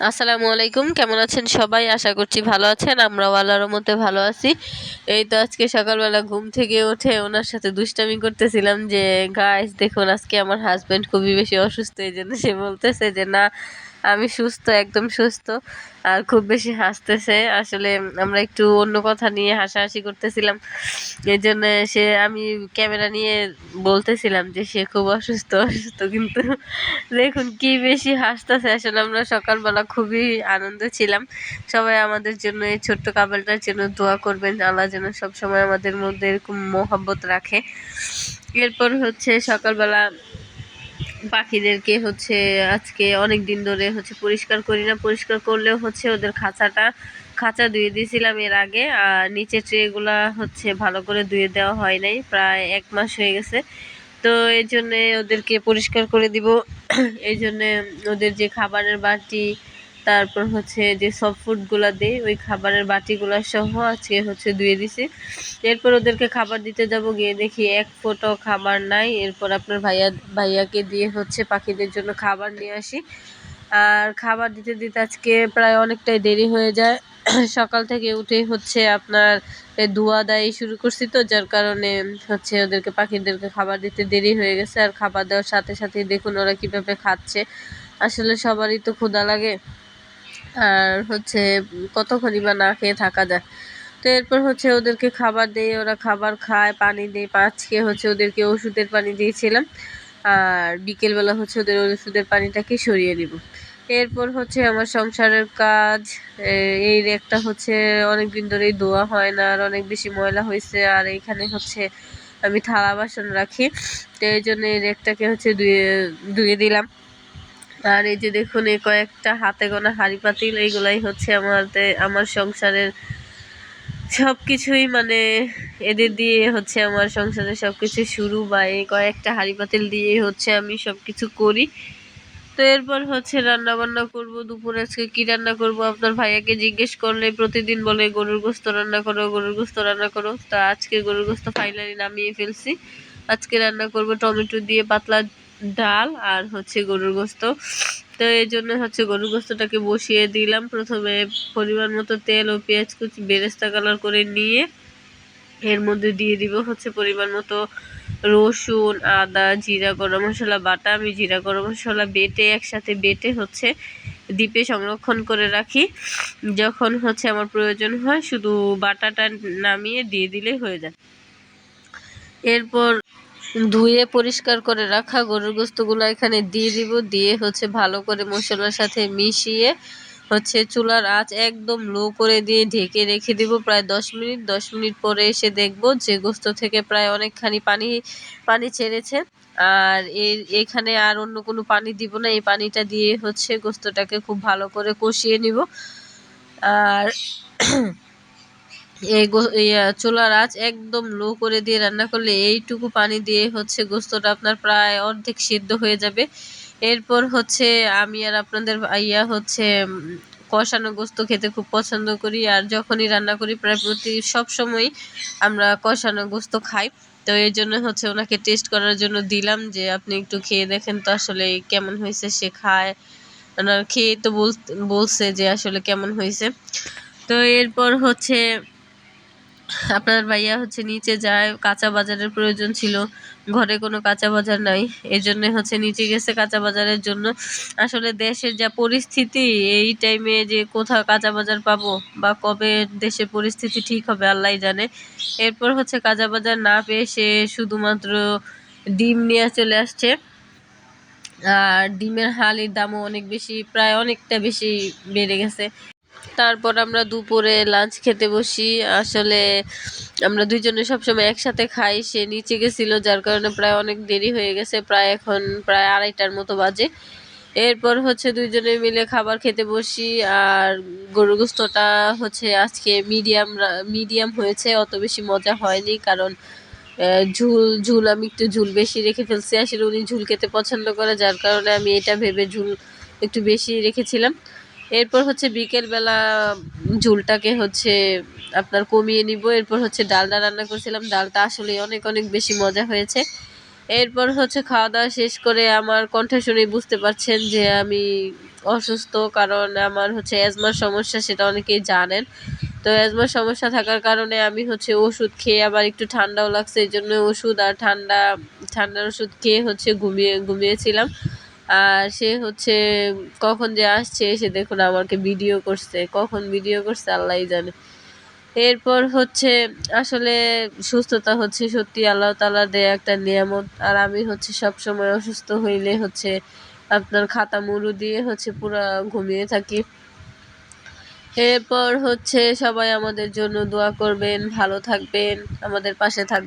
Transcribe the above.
আসসালামু আলাইকুম, কেমন আছেন সবাই? আশা করছি ভালো আছেন। আমরাও আল্লাহর রহমতে ভালো আছি। এই তো আজকে সকালবেলা ঘুম থেকে উঠে ওনার সাথে দুষ্টামি করতেছিলাম যে গাইস দেখুন আজকে আমার হাজবেন্ড খুবই বেশি অসুস্থ, এই জন্য সে বলতেছে যে না আমি সুস্থ, একদম সুস্থ। আর খুব বেশি হাসতেছে। আসলে আমরা একটু অন্য কথা নিয়ে হাসাহাসি করতেছিলাম, এই জন্য আমি ক্যামেরা নিয়ে বলতেছিলাম যে সে খুব অসুস্থ অসুস্থ, কিন্তু দেখুন কি বেশি হাসতেছে। আসলে আমরা সকালবেলা খুবই আনন্দ ছিলাম। সবাই আমাদের জন্য, এই ছোট্ট কাপলটার জন্য দোয়া করবেন, আল্লাহ যেন সবসময় আমাদের মধ্যে এরকম মোহাব্বত রাখে। এরপর হচ্ছে সকালবেলা পাখিদেরকে আজকে অনেক দিন ধরে পরিষ্কার করি না, পরিষ্কার করলেও ওদের খাঁচা ধুয়ে দিয়েছিলাম এর আগে, আর নিচে ট্রেগুলা ভালো করে ধুয়ে দেওয়া হয় নাই, প্রায় 1 মাস হয়ে গেছে। তো এই জন্যে ওদেরকে পরিষ্কার করে দিব। এই জন্যে ওদের যে খাবারের বাটি, তারপর যে সব ফুডগুলা দেয় ওই খাবারের বাটিগুলা সহ আজকে ধুয়ে দিছি। এরপর ওদেরকে খাবার দিতে যাব, গিয়ে দেখি এক ফোঁটাও খাবার নাই। এরপর আপনার ভাইয়াকে দিয়ে পাখিদের জন্য খাবার নিয়ে আসি। আর খাবার দিতে দিতে আজকে প্রায় অনেকটাই দেরি হয়ে যায়। সকাল থেকে উঠে আপনার ধোয়া দেয় শুরু করছি, তো যার কারণে ওদেরকে পাখিদেরকে খাবার দিতে দেরি হয়ে গেছে। আর খাবার দেওয়ার সাথে সাথেই দেখুন ওরা কিভাবে খাচ্ছে। আসলে সবারই তো ক্ষুধা লাগে, আর কতক্ষণই বা না খেয়ে থাকা যায়। তো এরপর ওদেরকে খাবার দিয়ে ওরা খাবার খায়, পানি দিই। আজকে ওদেরকে ওষুধের পানি দিয়েছিলাম, আর বিকেলবেলা ওদের ওষুধের পানিটাকে সরিয়ে নিব। এরপর আমার সংসারের কাজ। এই রেকটা অনেকদিন ধরেই ধোয়া হয় না, আর অনেক বেশি ময়লা হয়েছে। আর এইখানে আমি থালা বাসন রাখি, তো এই জন্য এই রেকটাকে ধুয়ে ধুয়ে দিলাম। আর এই যে দেখুন এই কয়েকটা হাতে গোনা হাঁড়ি পাতিল, এইগুলাই আমার সংসারের সবকিছুই, মানে এদের দিয়ে আমার সংসারের সবকিছু শুরু, বা এই কয়েকটা হাঁড়ি পাতিল দিয়ে আমি সবকিছু করি। তো এরপর রান্না বান্না করব। দুপুরে আজকে কি রান্না করব, আপনার ভাইয়াকে জিজ্ঞেস করলে প্রতিদিন বলে গরুর গোস্ত রান্না করো, গরুর গোস্ত রান্না করো। তো আজকে গরুর গোস্ত ফাইনালি নামিয়ে ফেলছি। আজকে রান্না করব টমেটো দিয়ে পাতলা ডাল আর গরুর গোস্ত। তো এই জন্য গরুর গোস্তটাকে বসিয়ে দিলাম। প্রথমে পরিমাণ মতো তেল ও পেঁয়াজ কুচি বেরেস্তা কালার করে নিয়ে এর মধ্যে দিয়ে দিব পরিমাণ মতো রসুন, আদা, জিরা, গরম মশলা বাটা। আমি জিরা গরম মশলা একসাথে বেটে ডিপে সংরক্ষণ করে রাখি। যখন আমার প্রয়োজন হয় শুধু বাটাটা নামিয়ে দিয়ে দিলেই হয়ে যায়। এরপর ধুয়ে পরিষ্কার করে রাখা গরুর গোস্তগুলো এখানে দিয়ে দিব, দিয়ে ভালো করে মশলার সাথে মিশিয়ে চুলার আঁচ একদম লো করে দিয়ে ঢেকে রেখে দিব প্রায় 10 মিনিট। 10 মিনিট পরে এসে দেখব যে গোস্ত থেকে প্রায় অনেকখানি পানি ছেড়েছে। আর এখানে আর অন্য কোনো পানি দিব না, এই পানিটা দিয়ে গোস্তটাকে খুব ভালো করে কষিয়ে নিব। আর এই চুলার আঁচ একদম লো করে দিয়ে রান্না করলে এইটুকু পানি দিয়ে গোস্তটা আপনার প্রায় অর্ধেক সিদ্ধ হয়ে যাবে। এরপর আমি আর আপনাদের ভাইয়া কষানো গোস্ত খেতে খুব পছন্দ করি, আর যখনই রান্না করি প্রায় সব সময় আমরা কষানো গোস্ত খাই। তো এই জন্য ওনাকে টেস্ট করার জন্য দিলাম যে আপনি একটু খেয়ে দেখেন তো আসলে কেমন হয়েছে। সে খায়, ওনার খেয়ে তো বলছে যে আসলে কেমন হয়েছে। তো এরপর আপনার ভাইয়া নিচে যায়, কাঁচা বাজারের প্রয়োজন ছিল, ঘরে কোনো কাঁচা বাজার নাই, এজন্য নিচে গেছে কাঁচা বাজারের জন্য। আসলে দেশের যা পরিস্থিতি, এই টাইমে যে কোথাও কাঁচা বাজার পাবো বা কবে দেশের পরিস্থিতি ঠিক হবে আল্লাহ জানে। এরপর কাঁচা বাজার না পেয়ে সে শুধুমাত্র ডিম নিয়ে চলে আসছে। আর ডিমের হালির দামও অনেক বেশি, প্রায় অনেকটা বেশি বেড়ে গেছে। তারপর আমরা দুপুরে লাঞ্চ খেতে বসি। আসলে আমরা দুইজনে সবসময় একসাথে খাই, সে নিচে গেছিল যার কারণে প্রায় অনেক দেরি হয়ে গেছে, এখন প্রায় 2:30টার মতো বাজে। এরপর দুইজনে মিলে খাবার খেতে বসি। আর গরুর গোস্তটা আজকে মিডিয়াম হয়েছে, অত বেশি মজা হয়নি, কারণ ঝুল আমি একটু ঝুল বেশি রেখে ফেলছি। আসলে উনি ঝুল খেতে পছন্দ করে, যার কারণে আমি এটা ভেবে ঝুল একটু বেশি রেখেছিলাম। এরপর বিকেলবেলা ঝুলটাকে আপনার কমিয়ে নিব। এরপর ডালটা রান্না করেছিলাম, ডালটা আসলে অনেক অনেক বেশি মজা হয়েছে। এরপর খাওয়া দাওয়া শেষ করে আমার কণ্ঠ শুনে বুঝতে পারছেন যে আমি অসুস্থ, কারণ আমার হচ্ছে অ্যাজমার সমস্যা, সেটা অনেকেই জানেন। তো অ্যাজমার সমস্যা থাকার কারণে আমি হচ্ছে ওষুধ খেয়ে, আবার একটু ঠান্ডাও লাগছে, এই জন্য ওষুধ আর ঠান্ডার ওষুধ খেয়ে হচ্ছে ঘুমিয়েছিলাম। আর সে হচ্ছে কখন যে আসছে, এসে দেখুন আমাকে ভিডিও করছে, কখন ভিডিও করছে আল্লাহই জানে। এরপর হচ্ছে আসলে সুস্থতা হচ্ছে সত্যি আল্লাহ তাআলার দেয়া একটা নিয়ামত। আর আমি হচ্ছে সবসময় অসুস্থ হইলে হচ্ছে আপনার খাতা মুড়ো দিয়ে হচ্ছে পুরা ঘুমিয়ে থাকি। এরপর হচ্ছে সবাই আমাদের জন্য দোয়া করবেন, ভালো থাকবেন, আমাদের পাশে থাকবেন।